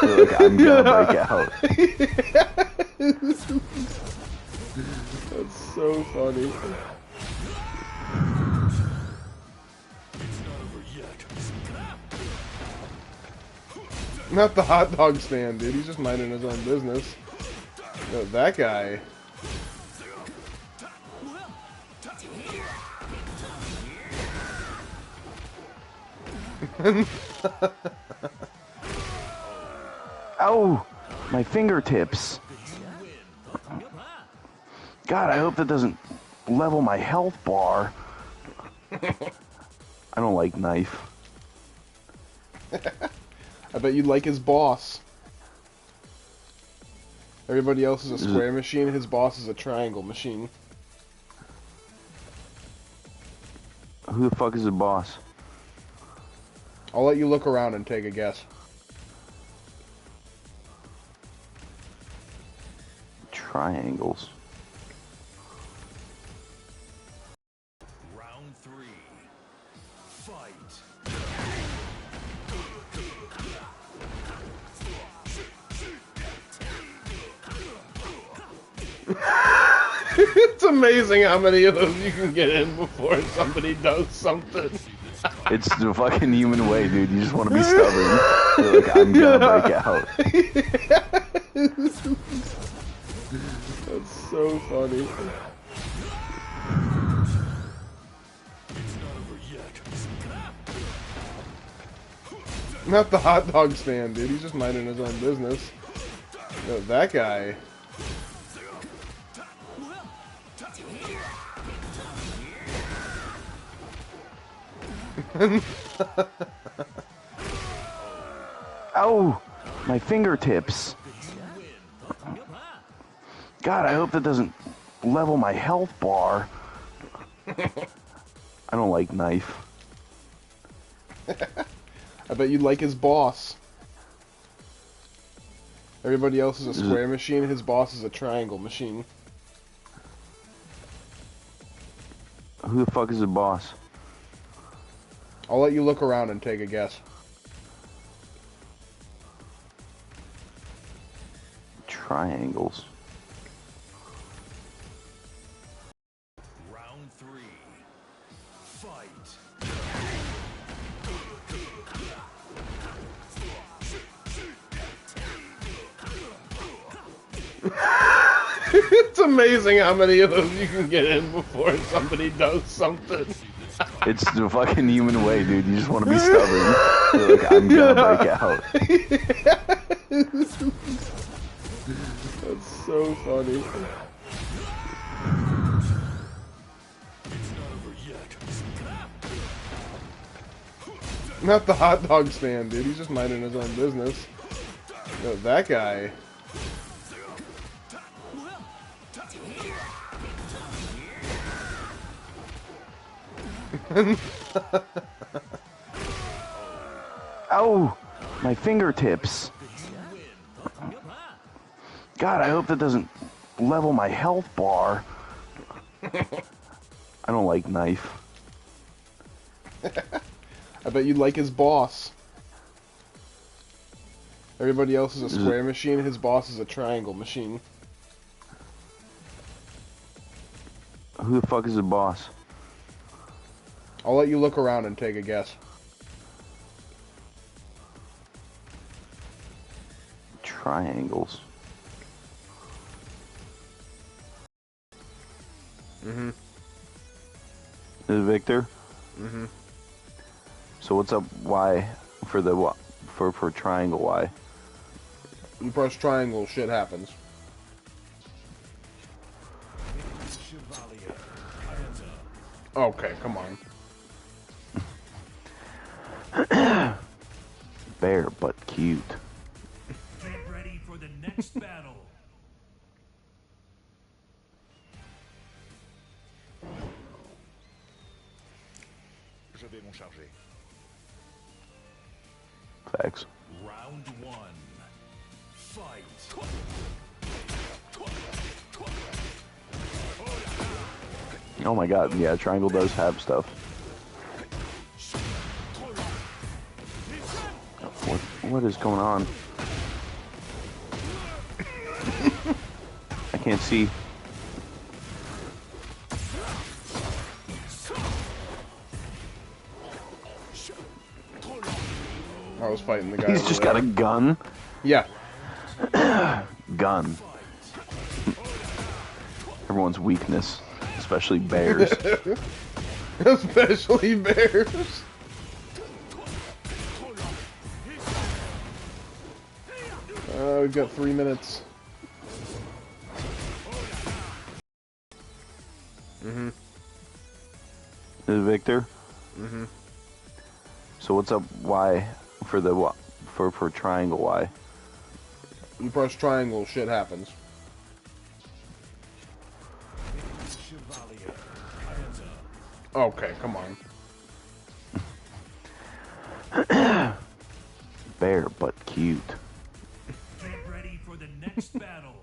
feel like I'm gonna break out. That's so funny. Not the hot dog stand, dude. He's just minding his own business. No, that guy. Ow! My fingertips. God, I hope that doesn't level my health bar. I don't like knife. I bet you like his boss. Everybody else is a square machine, his boss is a triangle machine. Who the fuck is the boss? I'll let you look around and take a guess. Triangles. Round 3. Fight. It's amazing how many of those you can get in before somebody does something. It's the fucking human way, dude. You just want to be stubborn. You're like, I'm gonna break out. That's so funny. Not the hot dog stand, dude. He's just minding his own business. No, that guy. Ow! My fingertips. God, I hope that doesn't level my health bar. I don't like knife. I bet you like his boss. Everybody else is a square machine, his boss is a triangle machine. Who the fuck is the boss? I'll let you look around and take a guess. Triangles. Round 3. Fight. It's amazing how many of those you can get in before somebody does something. It's the fucking human way, dude. You just want to be stubborn. You're like, I'm gonna break out. That's so funny. Not the hot dog stand, dude. He's just minding his own business. No, that guy. Ow! My fingertips. God, I hope that doesn't level my health bar. I don't like knife. I bet you like his boss. Everybody else is a square machine, his boss is a triangle machine. Who the fuck is the boss? I'll let you look around and take a guess. Triangles. Mm-hmm. Is it Victor? Mm-hmm. So what's up? Why for the for triangle? Why? You press triangle, shit happens. Okay, come on. Bear, but cute. Get ready for the next battle. Je vais m'en charger. Facts. Round 1. Fight. Oh my god, yeah, triangle does have stuff. What is going on? Can't see. I was fighting the guy. He's over just there. got a gun. Yeah. Gun. Everyone's weakness, especially bears. Especially bears. We've got 3 minutes. Is it Victor? So what's up? Why for the for triangle? Why? You press triangle, shit happens. Okay, come on. Bear, but cute. Get ready for the next battle.